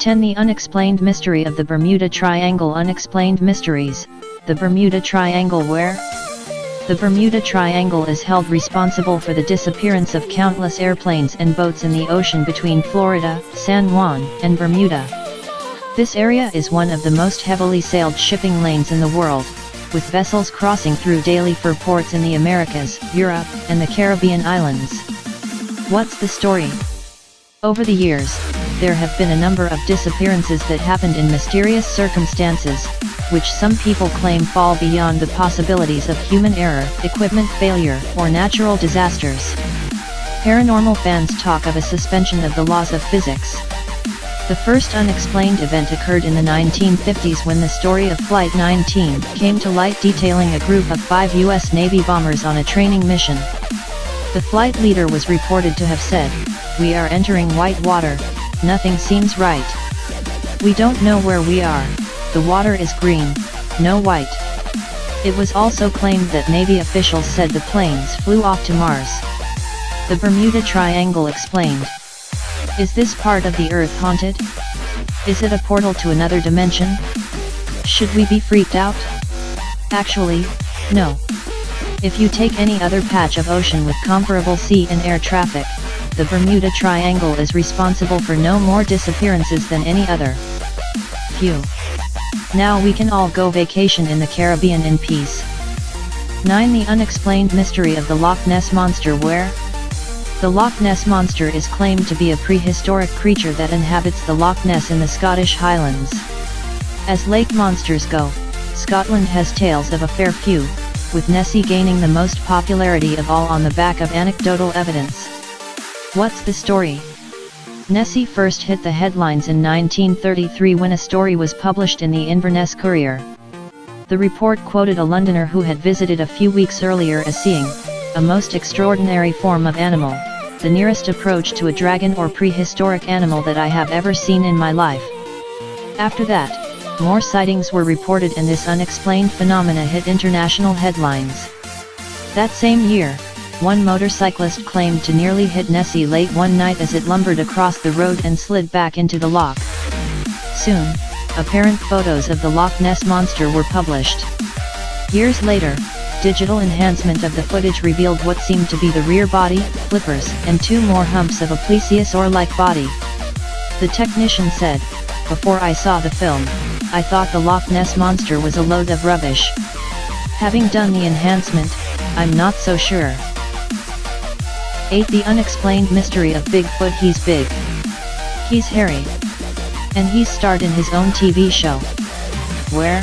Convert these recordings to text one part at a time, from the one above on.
10. The unexplained mystery of the Bermuda Triangle. Unexplained mysteries. The Bermuda Triangle. Where? The Bermuda Triangle is held responsible for the disappearance of countless airplanes and boats in the ocean between Florida, San Juan, and Bermuda. This area is one of the most heavily sailed shipping lanes in the world, with vessels crossing through daily for ports in the Americas, Europe, and the Caribbean islands. What's the story? Over the years, there have been a number of disappearances that happened in mysterious circumstances, which some people claim fall beyond the possibilities of human error, equipment failure, or natural disasters. Paranormal fans talk of a suspension of the laws of physics. The first unexplained event occurred in the 1950s when the story of Flight 19 came to light, detailing a group of 5 U.S. Navy bombers on a training mission. The flight leader was reported to have said, "We are entering white water, nothing seems right. We don't know where we are, the water is green, no white." It was also claimed that Navy officials said the planes flew off to Mars. The Bermuda Triangle explained. Is this part of the Earth haunted? Is it a portal to another dimension? Should we be freaked out? Actually, no. If you take any other patch of ocean with comparable sea and air traffic, the Bermuda Triangle is responsible for no more disappearances than any other. Phew. Now we can all go vacation in the Caribbean in peace. 9. The unexplained mystery of the Loch Ness Monster. Where? The Loch Ness Monster is claimed to be a prehistoric creature that inhabits the Loch Ness in the Scottish Highlands. As lake monsters go, Scotland has tales of a fair few, with Nessie gaining the most popularity of all on the back of anecdotal evidence. What's the story? Nessie first hit the headlines in 1933 when a story was published in the Inverness Courier. The report quoted a Londoner who had visited a few weeks earlier as seeing a most extraordinary form of animal, the nearest approach to a dragon or prehistoric animal that I have ever seen in my life. After that, more sightings were reported and this unexplained phenomena hit international headlines. That same year, one motorcyclist claimed to nearly hit Nessie late one night as it lumbered across the road and slid back into the loch. Soon, apparent photos of the Loch Ness Monster were published. Years later, digital enhancement of the footage revealed what seemed to be the rear body, flippers, and 2 more humps of a plesiosaur-like body. The technician said, "Before I saw the film, I thought the Loch Ness Monster was a load of rubbish. Having done the enhancement, I'm not so sure." 8. The unexplained mystery of Bigfoot. He's big. He's hairy. And he's starred in his own TV show. Where?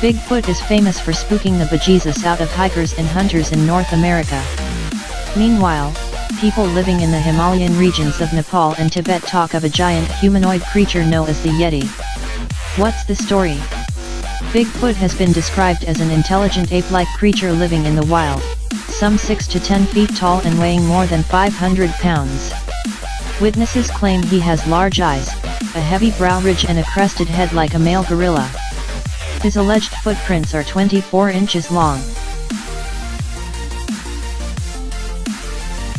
Bigfoot is famous for spooking the bejesus out of hikers and hunters in North America. Meanwhile, people living in the Himalayan regions of Nepal and Tibet talk of a giant humanoid creature known as the Yeti. What's the story? Bigfoot has been described as an intelligent ape-like creature living in the wild, some 6 to 10 feet tall and weighing more than 500 pounds. Witnesses claim he has large eyes, a heavy brow ridge and a crested head like a male gorilla. His alleged footprints are 24 inches long.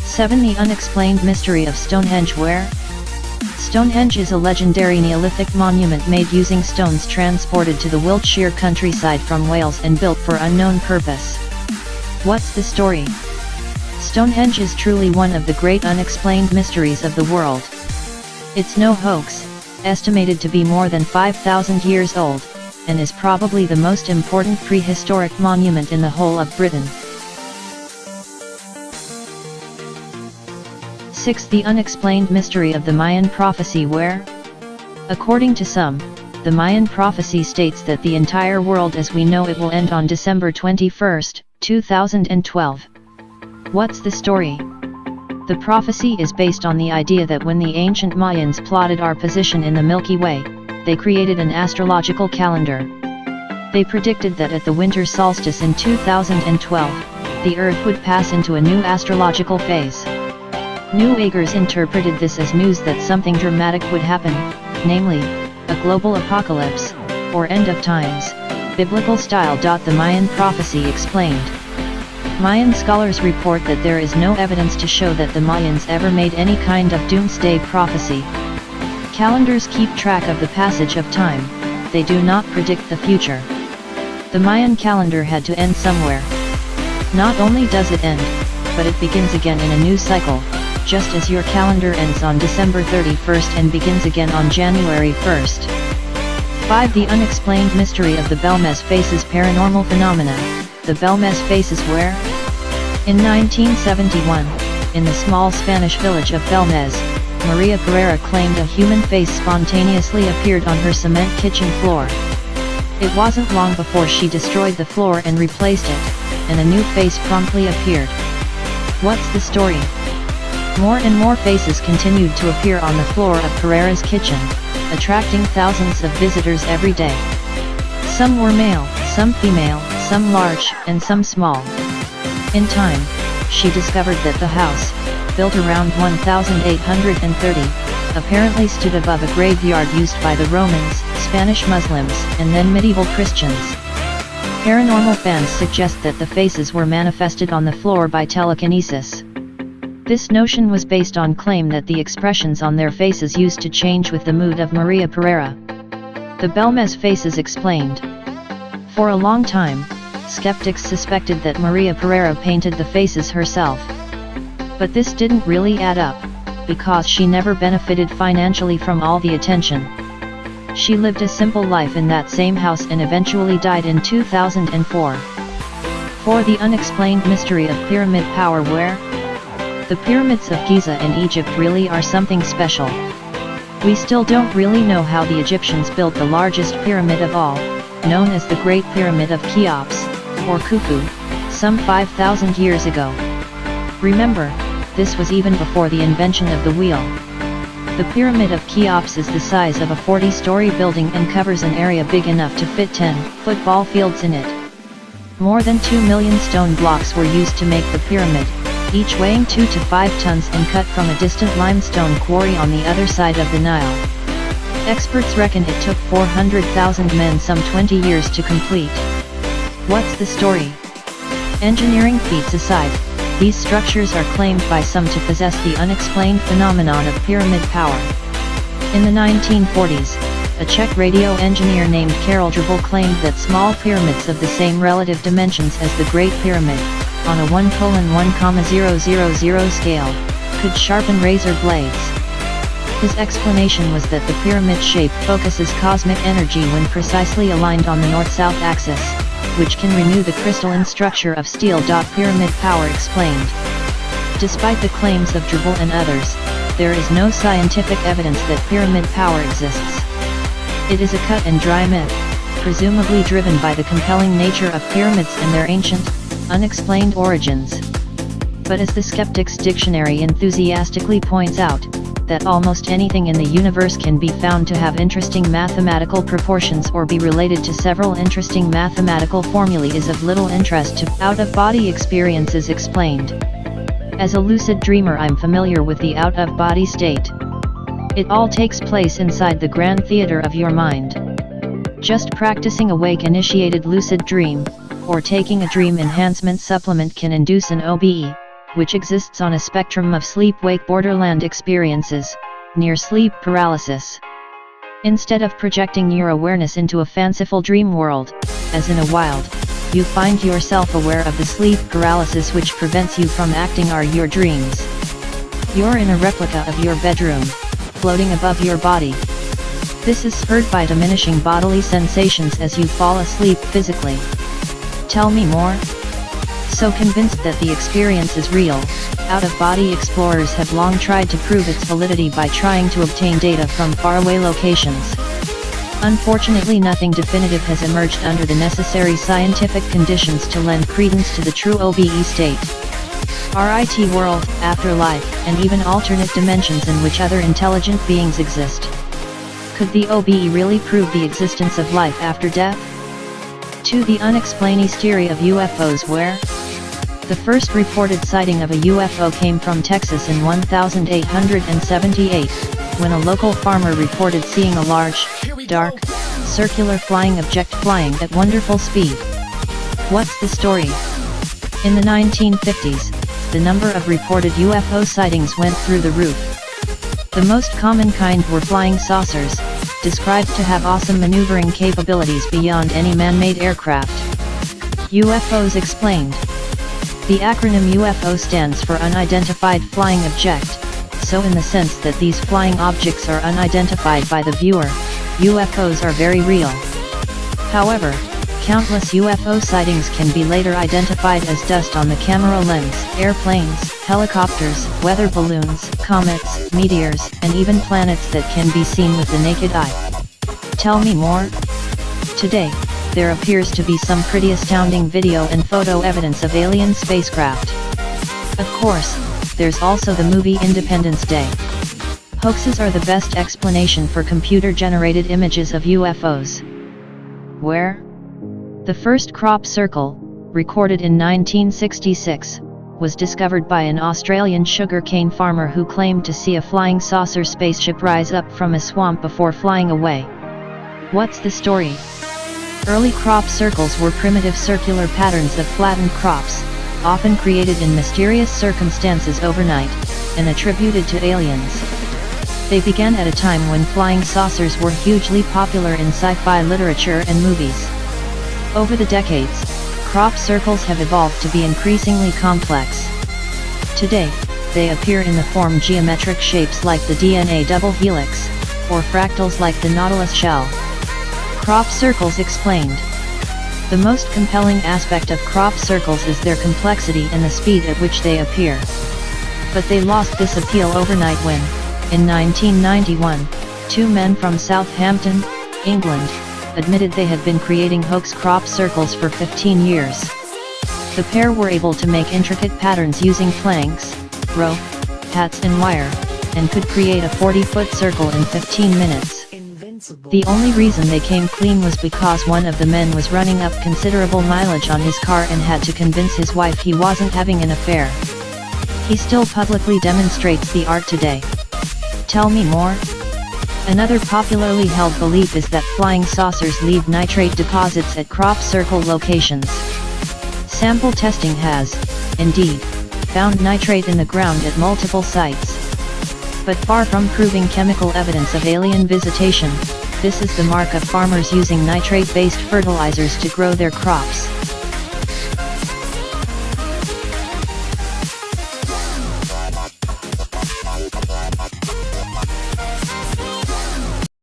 7. The unexplained mystery of Stonehenge. Where? Stonehenge is a legendary Neolithic monument made using stones transported to the Wiltshire countryside from Wales and built for unknown purpose. What's the story? Stonehenge is truly one of the great unexplained mysteries of the world. It's no hoax, estimated to be more than 5,000 years old, and is probably the most important prehistoric monument in the whole of Britain. 6. The unexplained mystery of the Mayan prophecy. Where? According to some, the Mayan prophecy states that the entire world as we know it will end on December 21, 2012. What's the story? The prophecy is based on the idea that when the ancient Mayans plotted our position in the Milky Way, they created an astrological calendar. They predicted that at the winter solstice in 2012, the Earth would pass into a new astrological phase. New Agers interpreted this as news that something dramatic would happen, namely, a global apocalypse, or end of times, biblical style. The Mayan prophecy explained. Mayan scholars report that there is no evidence to show that the Mayans ever made any kind of doomsday prophecy. Calendars keep track of the passage of time, they do not predict the future. The Mayan calendar had to end somewhere. Not only does it end, but it begins again in a new cycle, just as your calendar ends on December 31st and begins again on January 1st. 5. The unexplained mystery of the Belmez faces paranormal phenomena. The Belmez faces where? In 1971, in the small Spanish village of Belmez, Maria Pereira claimed a human face spontaneously appeared on her cement kitchen floor. It wasn't long before she destroyed the floor and replaced it, and a new face promptly appeared. What's the story? More and more faces continued to appear on the floor of Pereira's kitchen, attracting thousands of visitors every day. Some were male, some female, some large, and some small. In time, she discovered that the house, built around 1830, apparently stood above a graveyard used by the Romans, Spanish Muslims, and then medieval Christians. Paranormal fans suggest that the faces were manifested on the floor by telekinesis. This notion was based on claim that the expressions on their faces used to change with the mood of Maria Pereira. The Belmez faces explained. For a long time, skeptics suspected that Maria Pereira painted the faces herself. But this didn't really add up, because she never benefited financially from all the attention. She lived a simple life in that same house and eventually died in 2004. 4. The unexplained mystery of pyramid power where? The pyramids of Giza in Egypt really are something special. We still don't really know how the Egyptians built the largest pyramid of all, known as the Great Pyramid of Cheops, or Khufu, some 5,000 years ago. Remember, this was even before the invention of the wheel. The Pyramid of Cheops is the size of a 40-story building and covers an area big enough to fit 10 football fields in it. More than 2 million stone blocks were used to make the pyramid, each weighing 2 to 5 tons and cut from a distant limestone quarry on the other side of the Nile. Experts reckon it took 400,000 men some 20 years to complete. What's the story? Engineering feats aside, these structures are claimed by some to possess the unexplained phenomenon of pyramid power. In the 1940s, a Czech radio engineer named Karel Drabel claimed that small pyramids of the same relative dimensions as the Great Pyramid, on a 1:1,000 scale, could sharpen razor blades. His explanation was that the pyramid shape focuses cosmic energy when precisely aligned on the north-south axis, which can renew the crystalline structure of steel. Pyramid power explained. Despite the claims of Drabel and others, there is no scientific evidence that pyramid power exists. It is a cut and dry myth, presumably driven by the compelling nature of pyramids and their ancient, unexplained origins. But as the Skeptics Dictionary enthusiastically points out, that almost anything in the universe can be found to have interesting mathematical proportions or be related to several interesting mathematical formulae is of little interest to out-of-body experiences explained. As a lucid dreamer, I'm familiar with the out-of-body state. It all takes place inside the grand theater of your mind. Just practicing a wake-initiated lucid dream, or taking a dream enhancement supplement can induce an OBE, which exists on a spectrum of sleep-wake borderland experiences, near sleep paralysis. Instead of projecting your awareness into a fanciful dream world, as in a wild, you find yourself aware of the sleep paralysis which prevents you from acting are your dreams. You're in a replica of your bedroom, floating above your body. This is spurred by diminishing bodily sensations as you fall asleep physically. Tell me more? So convinced that the experience is real, out-of-body explorers have long tried to prove its validity by trying to obtain data from faraway locations. Unfortunately, nothing definitive has emerged under the necessary scientific conditions to lend credence to the true OBE state. RIT world, afterlife, and even alternate dimensions in which other intelligent beings exist. Could the OBE really prove the existence of life after death? 2. The unexplained theory of UFOs where? The first reported sighting of a UFO came from Texas in 1878, when a local farmer reported seeing a large, dark, circular flying object flying at wonderful speed. What's the story? In the 1950s, the number of reported UFO sightings went through the roof. The most common kind were flying saucers, described to have awesome maneuvering capabilities beyond any man-made aircraft. UFOs explained. The acronym UFO stands for Unidentified Flying Object, so in the sense that these flying objects are unidentified by the viewer, UFOs are very real. However, countless UFO sightings can be later identified as dust on the camera lens, airplanes, helicopters, weather balloons, comets, meteors, and even planets that can be seen with the naked eye. Tell me more? Today, there appears to be some pretty astounding video and photo evidence of alien spacecraft. Of course, there's also the movie Independence Day. Hoaxes are the best explanation for computer-generated images of UFOs. Where? The first crop circle, recorded in 1966, was discovered by an Australian sugarcane farmer who claimed to see a flying saucer spaceship rise up from a swamp before flying away. What's the story? Early crop circles were primitive circular patterns of flattened crops, often created in mysterious circumstances overnight, and attributed to aliens. They began at a time when flying saucers were hugely popular in sci-fi literature and movies. Over the decades, crop circles have evolved to be increasingly complex. Today, they appear in the form geometric shapes like the DNA double helix, or fractals like the nautilus shell. Crop circles explained. The most compelling aspect of crop circles is their complexity and the speed at which they appear. But they lost this appeal overnight when, in 1991, two men from Southampton, England, admitted they had been creating hoax crop circles for 15 years. The pair were able to make intricate patterns using planks, rope, hats and wire, and could create a 40-foot circle in 15 minutes. The only reason they came clean was because one of the men was running up considerable mileage on his car and had to convince his wife he wasn't having an affair. He still publicly demonstrates the art today. Tell me more? Another popularly held belief is that flying saucers leave nitrate deposits at crop circle locations. Sample testing has, indeed, found nitrate in the ground at multiple sites. But far from proving chemical evidence of alien visitation, this is the mark of farmers using nitrate-based fertilizers to grow their crops.